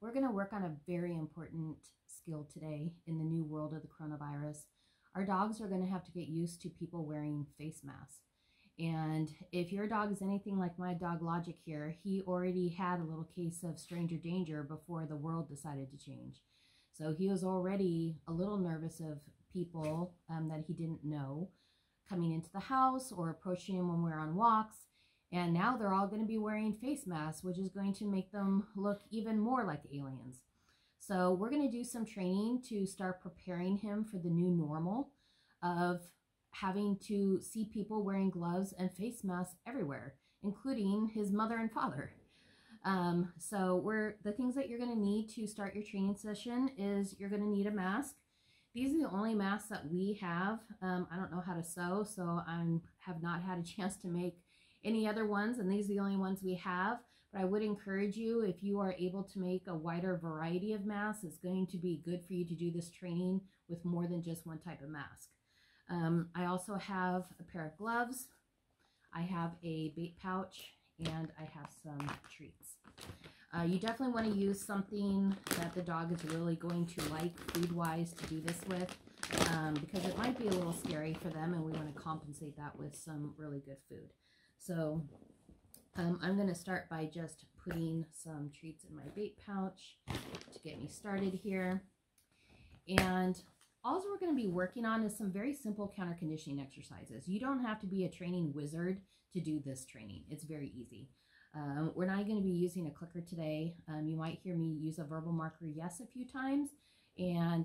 We're going to work on a very important skill today in the new world of the coronavirus. Our dogs are going to have to get used to people wearing face masks. And if your dog is anything like my dog Logic here, he already had a little case of stranger danger before the world decided to change. So he was already a little nervous of people that he didn't know coming into the house or approaching him when we're on walks. And now they're all going to be wearing face masks, which is going to make them look even more like aliens. So we're going to do some training to start preparing him for the new normal of having to see people wearing gloves and face masks everywhere, including his mother and father. So the things that you're going to need to start your training session is you're going to need a mask. These are the only masks that we have. I don't know how to sew, so I have not had a chance to make any other ones, and these are the only ones we have. But I would encourage you, if you are able to make a wider variety of masks, it's going to be good for you to do this training with more than just one type of mask. I also have a pair of gloves, I have a bait pouch, and I have some treats. You definitely want to use something that the dog is really going to like food-wise to do this with, because it might be a little scary for them, and we want to compensate that with some really good food. So I'm going to start by just putting some treats in my bait pouch to get me started here. And all we're going to be working on is some very simple counter conditioning exercises. You don't have to be a training wizard to do this training. It's very easy. We're not going to be using a clicker today. You might hear me use a verbal marker yes a few times, and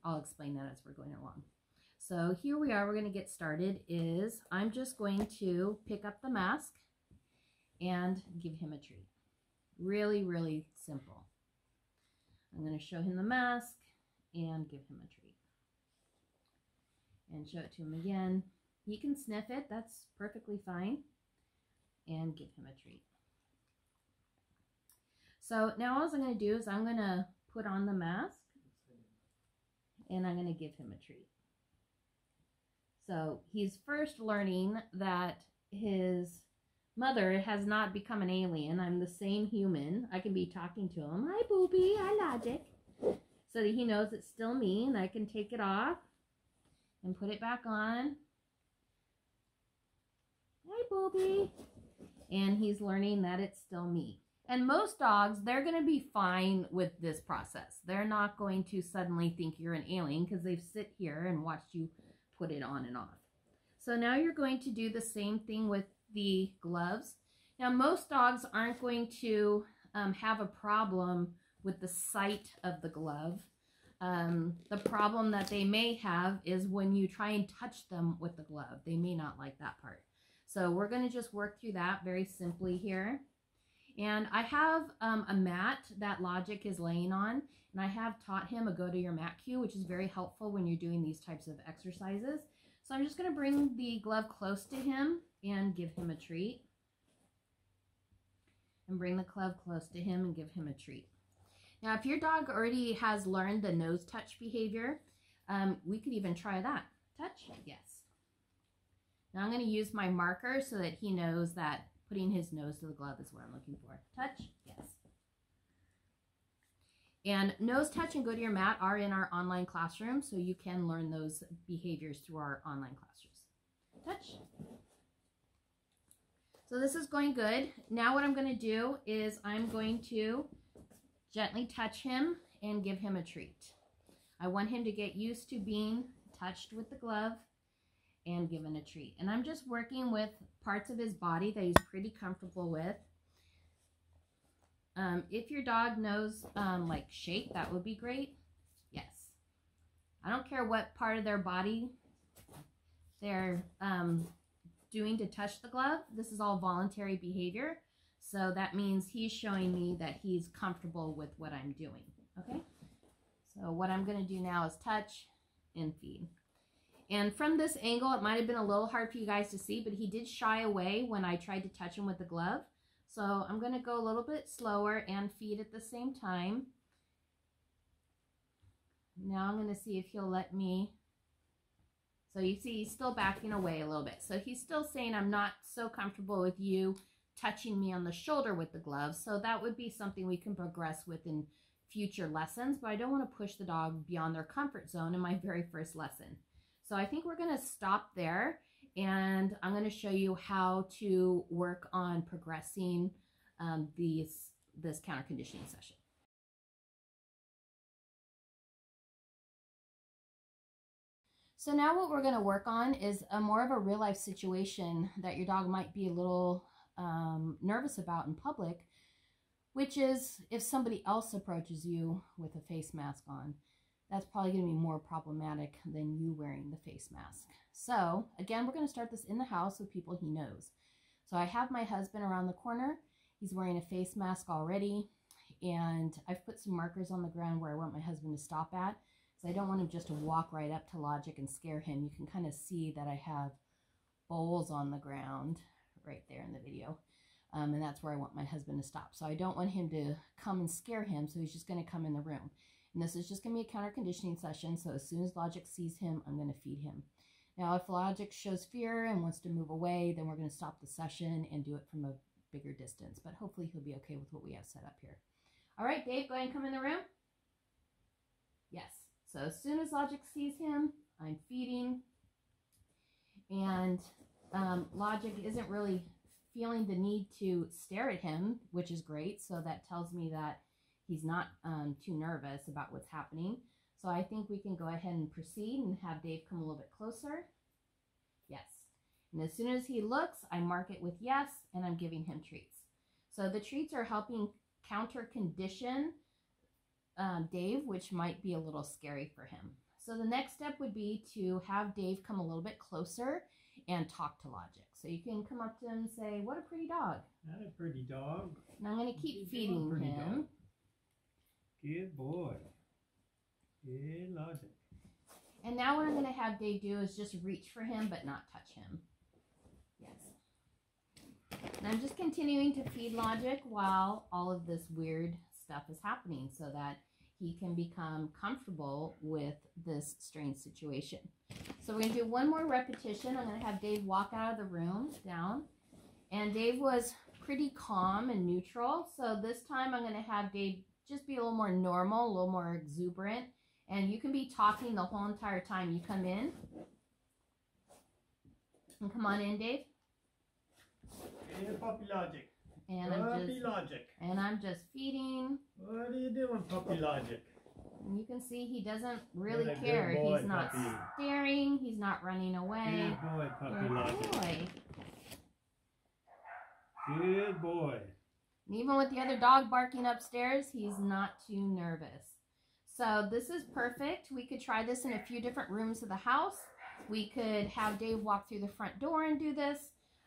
I'll explain that as we're going along. So here we are, we're going to get started. I'm just going to pick up the mask and give him a treat. Really, really simple. I'm going to show him the mask and give him a treat. And show it to him again. He can sniff it, that's perfectly fine. And give him a treat. So now all I'm going to do is I'm going to put on the mask and I'm going to give him a treat. So he's first learning that his mother has not become an alien. I'm the same human. I can be talking to him. Hi, Booby. Hi, Logic. So that he knows it's still me, and I can take it off and put it back on. Hi, Booby. And he's learning that it's still me. And most dogs, they're going to be fine with this process. They're not going to suddenly think you're an alien because they've sit here and watched you put it on and off. So now you're going to do the same thing with the gloves. Now most dogs aren't going to have a problem with the sight of the glove. The problem that they may have is when you try and touch them with the glove. They may not like that part. So we're going to just work through that very simply here. And I have a mat that Logic is laying on, and I have taught him a go to your mat cue, which is very helpful when you're doing these types of exercises. So I'm just going to bring the glove close to him and give him a treat. And bring the glove close to him and give him a treat. Now, if your dog already has learned the nose touch behavior, we could even try that. Touch? Yes. Now I'm going to use my marker so that he knows that putting his nose to the glove is what I'm looking for. Touch? Yes. And nose touch and go to your mat are in our online classroom, so you can learn those behaviors through our online classrooms. Touch. So this is going good. Now what I'm going to do is I'm going to gently touch him and give him a treat. I want him to get used to being touched with the glove and given a treat. And I'm just working with parts of his body that he's pretty comfortable with. If your dog knows like shake, that would be great. Yes. I don't care what part of their body they're doing to touch the glove. This is all voluntary behavior. So that means he's showing me that he's comfortable with what I'm doing. Okay. So what I'm going to do now is touch and feed. And from this angle, it might have been a little hard for you guys to see, but he did shy away when I tried to touch him with the glove. So I'm going to go a little bit slower and feed at the same time. Now I'm going to see if he'll let me. So you see he's still backing away a little bit. So he's still saying, I'm not so comfortable with you touching me on the shoulder with the gloves. So that would be something we can progress with in future lessons, but I don't want to push the dog beyond their comfort zone in my very first lesson. So I think we're going to stop there, and I'm going to show you how to work on progressing this counter conditioning session. So now what we're going to work on is more of a real life situation that your dog might be a little nervous about in public, which is if somebody else approaches you with a face mask on. That's probably going to be more problematic than you wearing the face mask. So again, we're going to start this in the house with people he knows. So I have my husband around the corner. He's wearing a face mask already, and I've put some markers on the ground where I want my husband to stop at. So I don't want him just to walk right up to Logic and scare him. You can kind of see that I have bowls on the ground right there in the video. And that's where I want my husband to stop. So I don't want him to come and scare him, so he's just going to come in the room. And this is just going to be a counter conditioning session, so as soon as Logic sees him, I'm going to feed him. Now, if Logic shows fear and wants to move away, then we're going to stop the session and do it from a bigger distance. But hopefully he'll be okay with what we have set up here. All right, Dave, go ahead and come in the room. Yes. So as soon as Logic sees him, I'm feeding. And Logic isn't really feeling the need to stare at him, which is great. So that tells me that he's not too nervous about what's happening. So I think we can go ahead and proceed and have Dave come a little bit closer. Yes. And as soon as he looks, I mark it with yes, and I'm giving him treats. So the treats are helping counter condition Dave, which might be a little scary for him. So the next step would be to have Dave come a little bit closer and talk to Logic. So you can come up to him and say, "What a pretty dog." Not a pretty dog. And I'm going to keep feeding him. Dog. Good boy. Good Logic. And now what I'm going to have Dave do is just reach for him, but not touch him. Yes. And I'm just continuing to feed Logic while all of this weird stuff is happening so that he can become comfortable with this strange situation. So we're going to do one more repetition. I'm going to have Dave walk out of the room, down. And Dave was pretty calm and neutral. So this time I'm going to have Dave just be a little more normal, a little more exuberant. And you can be talking the whole entire time you come in. And come on in, Dave. Hey, Puppy Logic. And I'm just feeding. What are you doing, Puppy Logic? And you can see he doesn't really care. Boy, he's not puppy. staring. He's not running away. Good boy, Puppy Good Logic. boy. Good boy. And even with the other dog barking upstairs, he's not too nervous. So this is perfect. We could try this in a few different rooms of the house. We could have Dave walk through the front door and do this.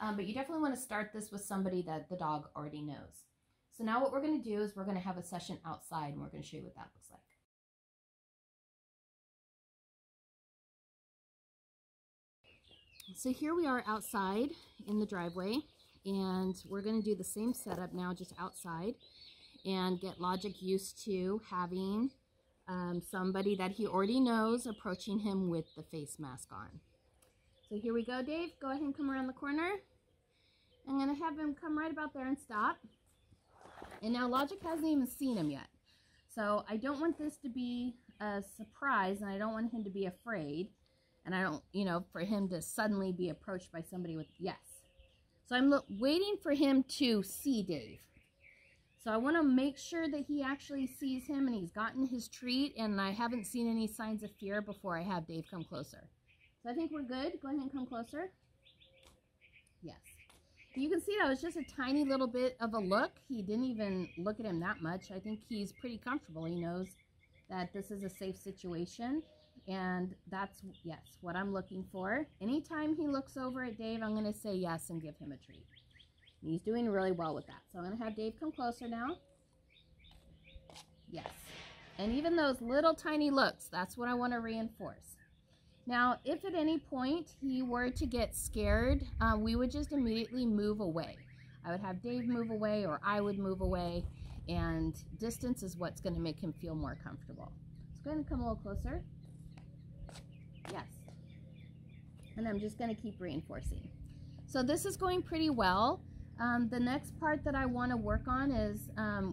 But you definitely want to start this with somebody that the dog already knows. So now what we're going to do is we're going to have a session outside, and we're going to show you what that looks like. So here we are outside in the driveway, and we're going to do the same setup now just outside and get Logic used to having somebody that he already knows approaching him with the face mask on. So here we go, Dave. Go ahead and come around the corner. I'm going to have him come right about there and stop. And now Logic hasn't even seen him yet. So I don't want this to be a surprise, and I don't want him to be afraid. And I don't, for him to suddenly be approached by somebody with yes. So I'm waiting for him to see Dave. So I want to make sure that he actually sees him and he's gotten his treat, and I haven't seen any signs of fear before I have Dave come closer. So I think we're good. Go ahead and come closer. Yes. You can see that was just a tiny little bit of a look. He didn't even look at him that much. I think he's pretty comfortable. He knows that this is a safe situation. And that's, yes, what I'm looking for. Anytime he looks over at Dave, I'm going to say yes and give him a treat. And he's doing really well with that. So I'm going to have Dave come closer now. Yes. And even those little tiny looks, that's what I want to reinforce. Now, if at any point he were to get scared, we would just immediately move away. I would have Dave move away, or I would move away, and distance is what's going to make him feel more comfortable. So go ahead and come a little closer. Yes. And I'm just going to keep reinforcing. So this is going pretty well. The next part that I want to work on is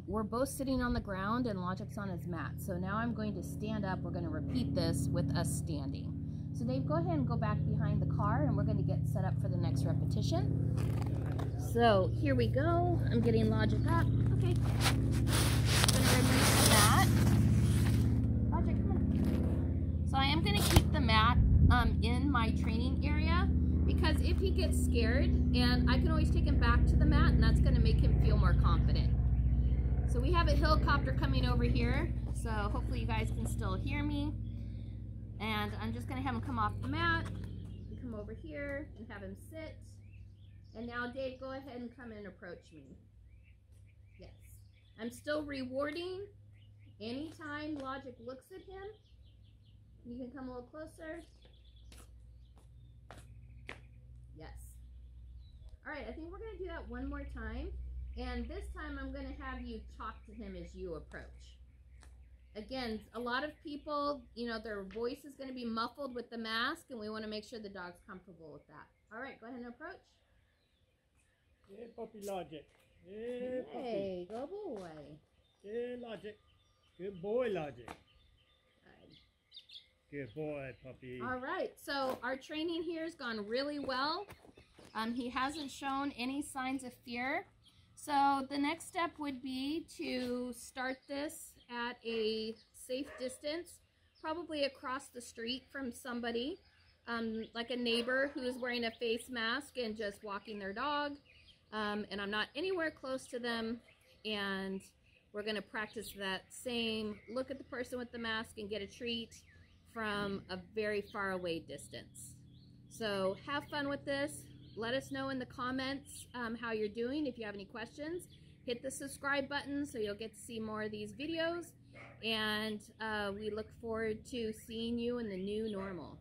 we're both sitting on the ground and Logic's on his mat. So now I'm going to stand up. We're going to repeat this with us standing. So Dave, go ahead and go back behind the car and we're going to get set up for the next repetition. So here we go. I'm getting Logic up. Okay. I'm going to remove the mat. Logic, come on. So I am going to keep the mat in my training area, because if he gets scared, and I can always take him back to the mat, and that's going to make him feel more confident. So we have a helicopter coming over here, so hopefully you guys can still hear me. And I'm just going to have him come off the mat, and come over here, and have him sit. And now Dave, go ahead and come and approach me. Yes. I'm still rewarding anytime Logic looks at him. You can come a little closer. Yes. All right, I think we're going to do that one more time. And this time I'm going to have you talk to him as you approach. Again, a lot of people, you know, their voice is going to be muffled with the mask, and we want to make sure the dog's comfortable with that. All right, go ahead and approach. Hey, puppy Logic. Hey, puppy. Hey, go boy. Hey, Logic. Good boy, Logic. Good boy, puppy. All right, so our training here has gone really well. He hasn't shown any signs of fear. So the next step would be to start this at a safe distance, probably across the street from somebody, like a neighbor who is wearing a face mask and just walking their dog. And I'm not anywhere close to them. And we're going to practice that same look at the person with the mask and get a treat from a very far away distance. So have fun with this. Let us know in the comments how you're doing. If you have any questions, hit the subscribe button so you'll get to see more of these videos. And we look forward to seeing you in the new normal.